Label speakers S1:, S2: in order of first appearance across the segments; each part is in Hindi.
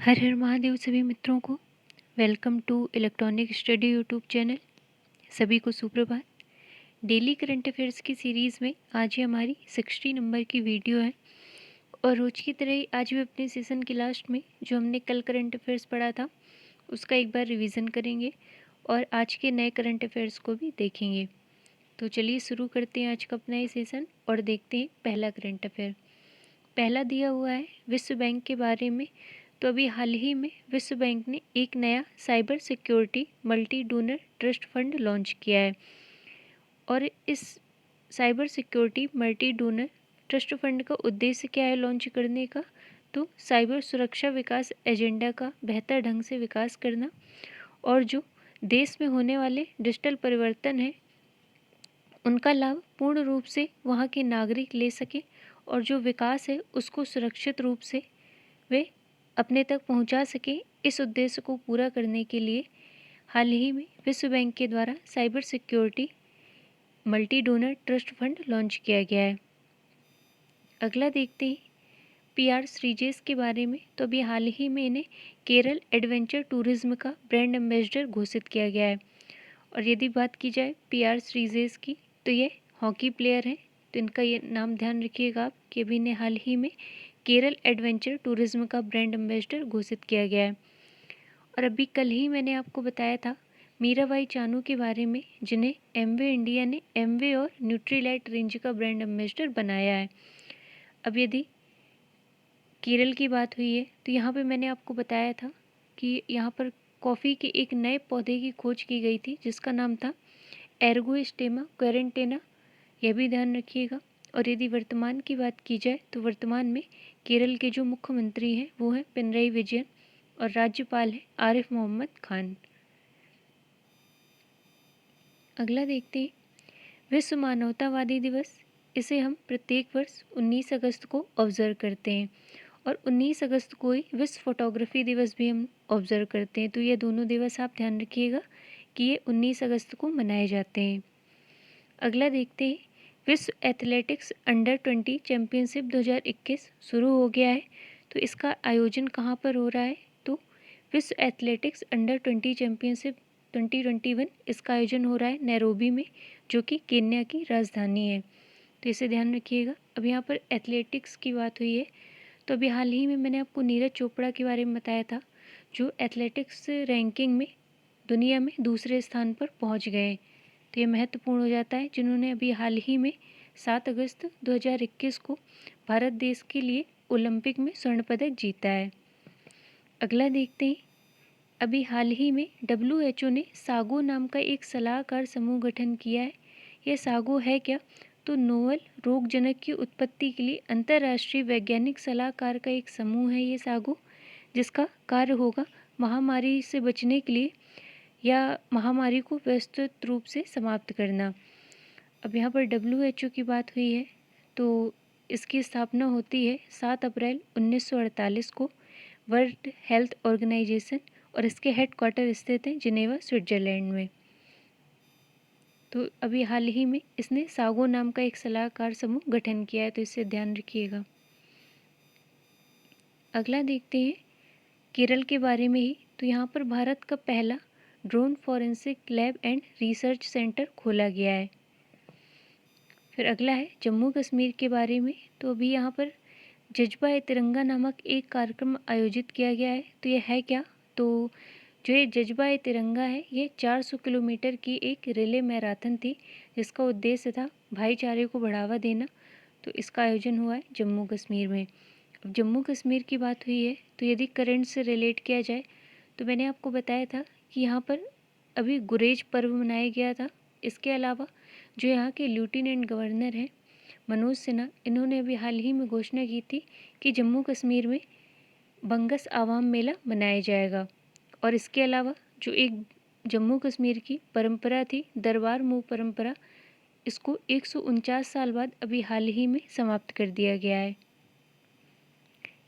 S1: हर हर महादेव सभी मित्रों को। Welcome to electronic study YouTube channel. सभी को सुप्रभात। डेली करंट अफेयर्स की सीरीज़ में आज ये हमारी 60 नंबर की वीडियो है और रोज की तरह ही आज भी अपने सेशन के लास्ट में जो हमने कल करंट अफेयर्स पढ़ा था उसका एक बार रिवीजन करेंगे और आज के नए करंट अफेयर्स को भी देखेंगे। तो चलिए शुरू करते हैं आज का अपना ये सेशन और देखते हैं पहला करंट अफेयर। पहला दिया हुआ है विश्व बैंक के बारे में। तो अभी हाल ही में विश्व बैंक ने एक नया cyber security multi donor trust fund launch किया है और इस cyber security multi donor trust fund का उद्देश्य क्या है लॉन्च करने का, तो साइबर सुरक्षा विकास एजेंडा का बेहतर ढंग से विकास करना और जो देश में होने वाले डिजिटल परिवर्तन है उनका लाभ पूर्ण रूप से वहाँ के नागरिक ले सके और जो विकास है उसको सुरक्षित रूप से वे अपने तक पहुंचा सके। इस उद्देश्य को पूरा करने के लिए हाल ही में विश्व बैंक के द्वारा cyber security multi donor trust fund launch किया गया है। अगला देखते हैं पीआर श्रीजेश के बारे में। तो अभी हाल ही में इन्हें केरल एडवेंचर टूरिज्म का ब्रांड एम्बेसडर घोषित किया गया है। और यदि बात की जाए पीआर श्रीजेश की तो ये हॉकी प्लेयर हैं, तो इनका ये नाम ध्यान रखिएगा आप कि अभी इन्हें हाल ही में केरल एडवेंचर टूरिज्म का ब्रांड एम्बेसडर घोषित किया गया है। और अभी कल ही मैंने आपको बताया था मीराबाई चानू के बारे में जिन्हें एमवे इंडिया ने एमवे और न्यूट्रीलाइट रेंज का ब्रांड एम्बेसडर बनाया है। अब यदि केरल की बात हुई है तो यहाँ पे मैंने आपको बताया था कि यहाँ पर कॉफ़ी के एक नए पौधे की खोज की गई थी जिसका नाम था एर्गोस्टेमा क्वेरेंटेना, यह भी ध्यान रखिएगा। और यदि वर्तमान की बात की जाए तो वर्तमान में केरल के जो मुख्यमंत्री हैं वो हैं पिनरई विजयन और राज्यपाल है आरिफ मोहम्मद खान। अगला देखते हैं विश्व मानवतावादी दिवस। इसे हम प्रत्येक वर्ष 19 अगस्त को ऑब्जर्व करते हैं और 19 अगस्त को ही विश्व फोटोग्राफी दिवस भी हम ऑब्जर्व करते हैं। तो ये दोनों दिवस आप ध्यान रखिएगा कि ये 19 अगस्त को मनाए जाते हैं। अगला देखते हैं विश्व एथलेटिक्स अंडर 20 चैम्पियनशिप 2021 शुरू हो गया है। तो इसका आयोजन कहाँ पर हो रहा है, तो विश्व एथलेटिक्स अंडर 20 चैम्पियनशिप 2021 इसका आयोजन हो रहा है नैरोबी में, जो कि केन्या की राजधानी है। तो इसे ध्यान रखिएगा। अब यहाँ पर एथलेटिक्स की बात हुई है तो अभी हाल ही में मैंने आपको नीरज चोपड़ा के बारे में बताया था जो एथलेटिक्स रैंकिंग में दुनिया में दूसरे स्थान पर पहुँच गए। तो ये महत्वपूर्ण हो जाता है जिन्होंने अभी हाल ही में 7 अगस्त 2021 को भारत देश के लिए ओलंपिक में स्वर्ण पदक जीता है। अगला देखते हैं अभी हाल ही में WHO ने सागो नाम का एक सलाहकार समूह गठन किया है। यह सागो है क्या, तो नोवल रोगजनक की उत्पत्ति के लिए अंतर्राष्ट्रीय वैज्ञानिक सलाहकार का एक समूह है ये सागो, जिसका कार्य होगा महामारी से बचने के लिए या महामारी को व्यवस्थित रूप से समाप्त करना। अब यहाँ पर WHO की बात हुई है तो इसकी स्थापना होती है 7 अप्रैल 1948 को वर्ल्ड हेल्थ ऑर्गेनाइजेशन और इसके हेडक्वार्टर स्थित हैं जिनेवा स्विट्जरलैंड में। तो अभी हाल ही में इसने सागो नाम का एक सलाहकार समूह गठन किया है, तो इसे ध्यान रखिएगा। अगला देखते हैं केरल के बारे में ही। तो यहाँ पर भारत का पहला drone forensic lab and research centre खोला गया है। फिर अगला है जम्मू कश्मीर के बारे में। तो अभी यहाँ पर जज्बा ए तिरंगा नामक एक कार्यक्रम आयोजित किया गया है। तो ये है क्या, तो जो ये जज्बा ए तिरंगा है ये 400 किलोमीटर की एक रिले मैराथन थी जिसका उद्देश्य था भाईचारे को बढ़ावा देना। तो इसका आयोजन हुआ है जम्मू कश्मीर में। अब जम्मू कश्मीर की बात हुई है तो यदि करंट से रिलेट किया जाए तो मैंने आपको बताया था कि यहाँ पर अभी गुरेज पर्व मनाया गया था। इसके अलावा जो यहाँ के लेफ्टिनेंट गवर्नर हैं मनोज सिन्हा, इन्होंने अभी हाल ही में घोषणा की थी कि जम्मू कश्मीर में बंगस आवाम मेला मनाया जाएगा। और इसके अलावा जो एक जम्मू कश्मीर की परंपरा थी दरबार मूव परंपरा, इसको 149 साल बाद अभी हाल ही में समाप्त कर दिया गया है।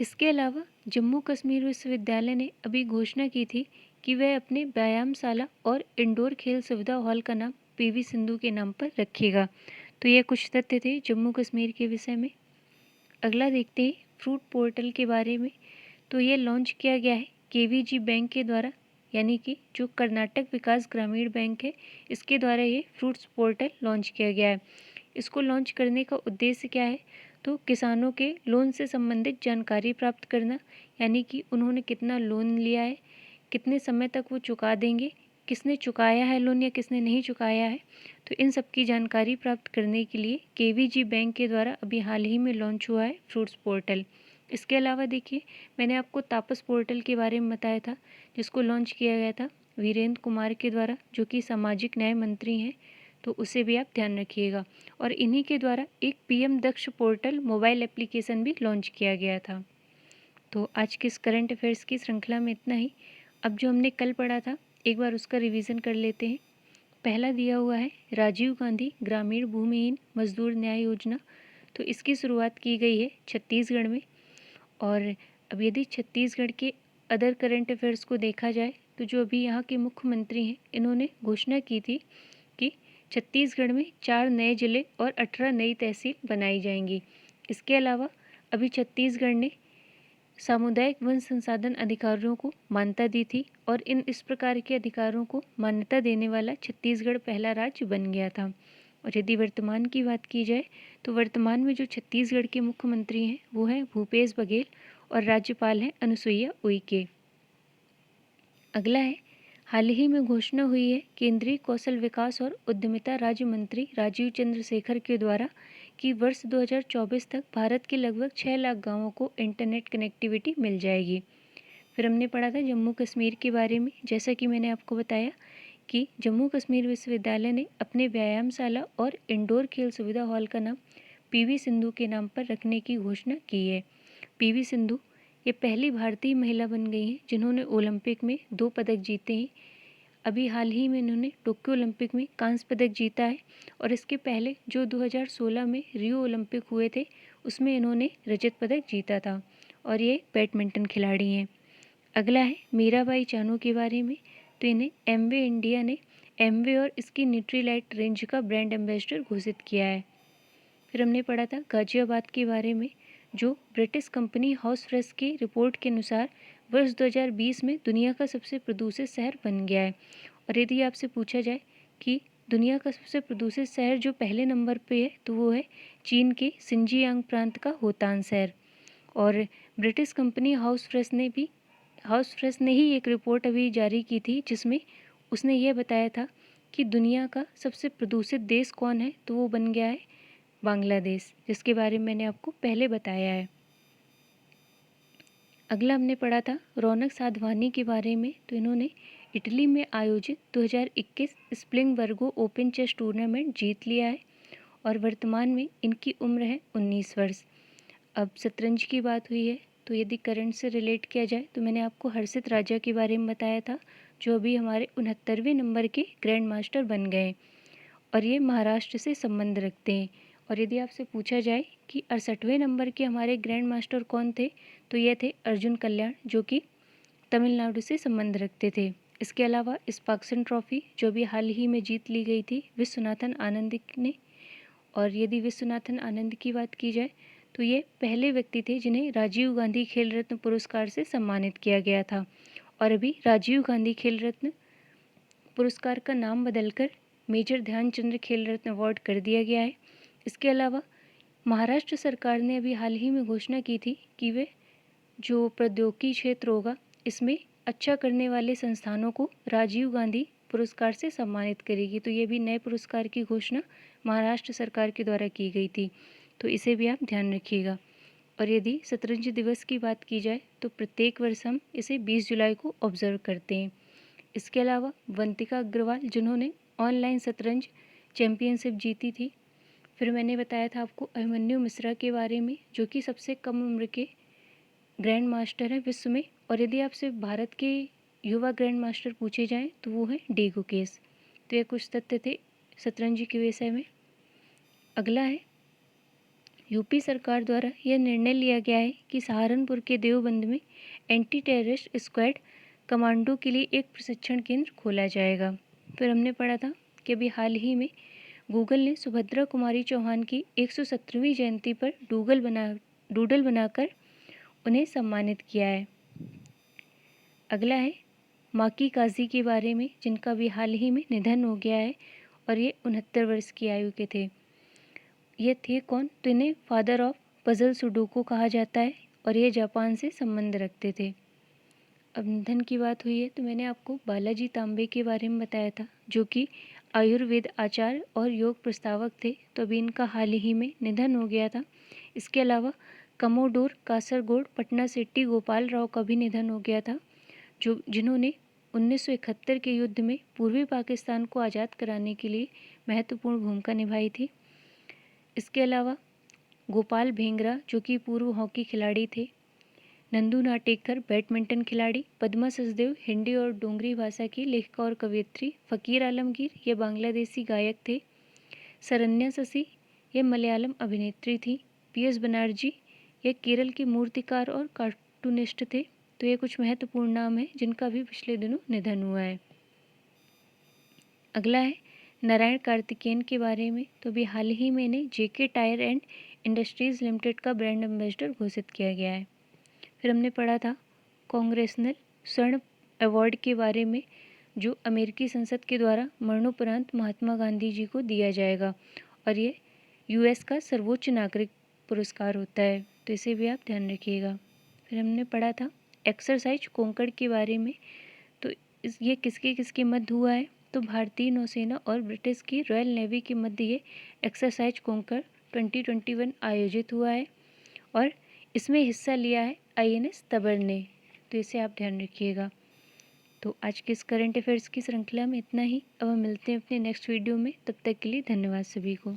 S1: इसके अलावा जम्मू कश्मीर विश्वविद्यालय ने अभी घोषणा की थी कि वह अपने व्यायामशाला और इंडोर खेल सुविधा हॉल का नाम PV सिंधु के नाम पर रखेगा। तो ये कुछ तथ्य थे जम्मू कश्मीर के विषय में। अगला देखते हैं फ्रूट पोर्टल के बारे में। तो ये लॉन्च किया गया है केवीजी बैंक के द्वारा, यानी कि जो कर्नाटक विकास ग्रामीण बैंक है इसके द्वारा ये फ्रूट्स पोर्टल लॉन्च किया गया है। इसको लॉन्च करने का उद्देश्य क्या है, तो किसानों के लोन से संबंधित जानकारी प्राप्त करना, यानी कि उन्होंने कितना लोन लिया है, कितने समय तक वो चुका देंगे, किसने चुकाया है लोन या किसने नहीं चुकाया है, तो इन सब की जानकारी प्राप्त करने के लिए केवीजी बैंक के द्वारा अभी हाल ही में लॉन्च हुआ है फ्रूट्स पोर्टल। इसके अलावा देखिए, मैंने आपको तापस पोर्टल के बारे में बताया था जिसको लॉन्च किया गया था वीरेंद्र कुमार के द्वारा, जो कि सामाजिक न्याय मंत्री हैं, तो उसे भी आप ध्यान रखिएगा। और इन्हीं के द्वारा एक पीएम दक्ष पोर्टल मोबाइल एप्लीकेशन भी लॉन्च किया गया था। तो आज के इस करंट अफेयर्स की श्रृंखला में इतना ही। अब जो हमने कल पढ़ा था एक बार उसका रिवीजन कर लेते हैं। पहला दिया हुआ है राजीव गांधी ग्रामीण भूमिहीन मजदूर न्याय योजना। तो इसकी शुरुआत की गई है छत्तीसगढ़ में। और अब यदि छत्तीसगढ़ के अदर करंट अफेयर्स को देखा जाए तो जो अभी यहाँ के मुख्यमंत्री हैं इन्होंने घोषणा की थी कि छत्तीसगढ़ में 4 नए जिले और 18 नई तहसील बनाई जाएंगी। इसके अलावा अभी छत्तीसगढ़ ने सामुदायिक वन संसाधन अधिकारियों को मान्यता दी थी और इस प्रकार के अधिकारों को मान्यता देने वाला छत्तीसगढ़ पहला राज्य बन गया था। और यदि वर्तमान की बात की जाए तो वर्तमान में जो छत्तीसगढ़ के मुख्यमंत्री हैं वो हैं भूपेश बघेल और राज्यपाल हैं अनुसुईया उइके। अगला है, हाल ही में घोषणा हुई है केंद्रीय कौशल विकास और उद्यमिता राज्य मंत्री राजीव चंद्रशेखर के द्वारा कि वर्ष 2024 तक भारत के लगभग 6 लाख गांवों को इंटरनेट कनेक्टिविटी मिल जाएगी। फिर हमने पढ़ा था जम्मू कश्मीर के बारे में, जैसा कि मैंने आपको बताया कि जम्मू कश्मीर विश्वविद्यालय ने अपने व्यायामशाला और इंडोर खेल सुविधा हॉल का नाम पीवी सिंधु के नाम पर रखने की घोषणा की है। पीवी सिंधु ये पहली भारतीय महिला बन गई हैं जिन्होंने ओलंपिक में 2 पदक जीते हैं। अभी हाल ही में इन्होंने टोक्यो ओलंपिक में कांस्य पदक जीता है और इसके पहले जो 2016 में रियो ओलंपिक हुए थे उसमें इन्होंने रजत पदक जीता था और ये बैडमिंटन खिलाड़ी हैं। अगला है मीराबाई चानू के बारे में। तो इन्हें एमवे इंडिया ने एमवे और इसकी न्यूट्रीलाइट रेंज का ब्रांड एम्बेसडर घोषित किया है। फिर हमने पढ़ा था गाजियाबाद के बारे में, जो ब्रिटिश कंपनी हाउस फ्रेश की रिपोर्ट के अनुसार वर्ष 2020 में दुनिया का सबसे प्रदूषित शहर बन गया है। और यदि आपसे पूछा जाए कि दुनिया का सबसे प्रदूषित शहर जो पहले नंबर पे है तो वो है चीन के सिंजियांग प्रांत का होतान शहर। और ब्रिटिश कंपनी हाउस फ्रेश ने ही एक रिपोर्ट अभी जारी की थी जिसमें उसने यह बताया था कि दुनिया का सबसे प्रदूषित देश कौन है, तो वो बन गया है बांग्लादेश, जिसके बारे में मैंने आपको पहले बताया है। अगला हमने पढ़ा था रौनक साधवानी के बारे में। तो इन्होंने इटली में आयोजित 2021 स्प्रिंग वर्गो ओपन चेस टूर्नामेंट जीत लिया है और वर्तमान में इनकी उम्र है 19 वर्ष। अब शतरंज की बात हुई है तो यदि करंट से रिलेट किया जाए तो मैंने आपको हर्षित राजा के बारे में बताया था जो अभी हमारे 69वें नंबर के ग्रैंड मास्टर बन गए और ये महाराष्ट्र से संबंध रखते हैं। और यदि आपसे पूछा जाए कि 68वें नंबर के हमारे ग्रैंड मास्टर कौन थे, तो ये थे अर्जुन कल्याण, जो कि तमिलनाडु से संबंध रखते थे। इसके अलावा स्पार्क्सन ट्रॉफी जो भी हाल ही में जीत ली गई थी विश्वनाथन आनंद ने। और यदि विश्वनाथन आनंद की बात की जाए तो ये पहले व्यक्ति थे जिन्हें राजीव गांधी खेल रत्न पुरस्कार से सम्मानित किया गया था। और अभी राजीव गांधी खेल रत्न पुरस्कार का नाम बदलकर मेजर ध्यानचंद्र खेल रत्न अवार्ड कर दिया गया है। इसके अलावा महाराष्ट्र सरकार ने अभी हाल ही में घोषणा की थी कि वे जो प्रौद्योगिकी क्षेत्र होगा इसमें अच्छा करने वाले संस्थानों को राजीव गांधी पुरस्कार से सम्मानित करेगी। तो ये भी नए पुरस्कार की घोषणा महाराष्ट्र सरकार के द्वारा की गई थी, तो इसे भी आप ध्यान रखिएगा। और यदि शतरंज दिवस की बात की जाए तो प्रत्येक वर्ष हम इसे 20 जुलाई को ऑब्जर्व करते हैं। इसके अलावा वंतिका अग्रवाल जिन्होंने ऑनलाइन शतरंज चैम्पियनशिप जीती थी। फिर मैंने बताया था आपको अभिमन्यु मिश्रा के बारे में जो कि सबसे कम उम्र के ग्रैंड मास्टर है विश्व में। और यदि आपसे भारत के युवा ग्रैंड मास्टर पूछे जाएं तो वो है डी गुकेश। तो ये कुछ तथ्य थे शतरंज के विषय में। अगला है यूपी सरकार द्वारा यह निर्णय लिया गया है कि सहारनपुर के देवबंद में एंटी टेररिस्ट स्क्वाड कमांडो के लिए एक प्रशिक्षण केंद्र खोला जाएगा। फिर हमने पढ़ा था कि अभी हाल ही में गूगल ने सुभद्रा कुमारी चौहान की 117वीं जयंती पर डूडल बनाकर उन्हें सम्मानित किया है। अगला है माकी काजी के बारे में, जिनका भी हाल ही में निधन हो गया है और ये 69 वर्ष की आयु के थे। ये थे कौन? तो इन्हें फादर ऑफ पजल सुडोकू कहा जाता है और ये जापान से संबंध रखते थे। अब निधन की बात हुई है तो मैंने आपको बालाजी तांबे के बारे में बताया था, जो कि आयुर्वेद आचार्य और योग प्रस्तावक थे। तो अभी इनका हाल ही में निधन हो गया था। इसके अलावा कमोडोर कासरगोड पटना सिटी गोपाल राव का भी निधन हो गया था, जिन्होंने 1971 के युद्ध में पूर्वी पाकिस्तान को आज़ाद कराने के लिए महत्वपूर्ण भूमिका निभाई थी। इसके अलावा गोपाल भेंगरा, जो कि पूर्व हॉकी खिलाड़ी थे, नंदू नाटेकर बैडमिंटन खिलाड़ी, पद्मा सचदेव हिंदी और डोगरी भाषा की लेखिका और कवयित्री, फ़कीर आलमगीर ये बांग्लादेशी गायक थे, सरन्या शशि ये मलयालम अभिनेत्री थी, पी.एस. बनर्जी ये केरल के मूर्तिकार और कार्टूनिस्ट थे। तो ये कुछ महत्वपूर्ण नाम हैं जिनका भी पिछले दिनों निधन हुआ है। अगला है नारायण कार्तिकेयन के बारे में। तो अभी हाल ही में इन्हें जेके टायर एंड इंडस्ट्रीज़ लिमिटेड का ब्रांड एम्बेसडर घोषित किया गया है। फिर हमने पढ़ा था कांग्रेसनल स्वर्ण अवार्ड के बारे में, जो अमेरिकी संसद के द्वारा मरणोपरांत महात्मा गांधी जी को दिया जाएगा और ये यूएस का सर्वोच्च नागरिक पुरस्कार होता है। तो इसे भी आप ध्यान रखिएगा। फिर हमने पढ़ा था एक्सरसाइज कोंकण के बारे में। तो ये किसके किसके मध्य हुआ है? तो भारतीय नौसेना और ब्रिटिश की रॉयल नेवी के मध्य ये एक्सरसाइज कोंकण 2021 आयोजित हुआ है और इसमें हिस्सा लिया है आईएनएस तबर ने। तो इसे आप ध्यान रखिएगा। तो आज के इस करंट अफेयर्स की श्रृंखला में इतना ही। अब हम मिलते हैं अपने नेक्स्ट वीडियो में। तब तक के लिए धन्यवाद सभी को।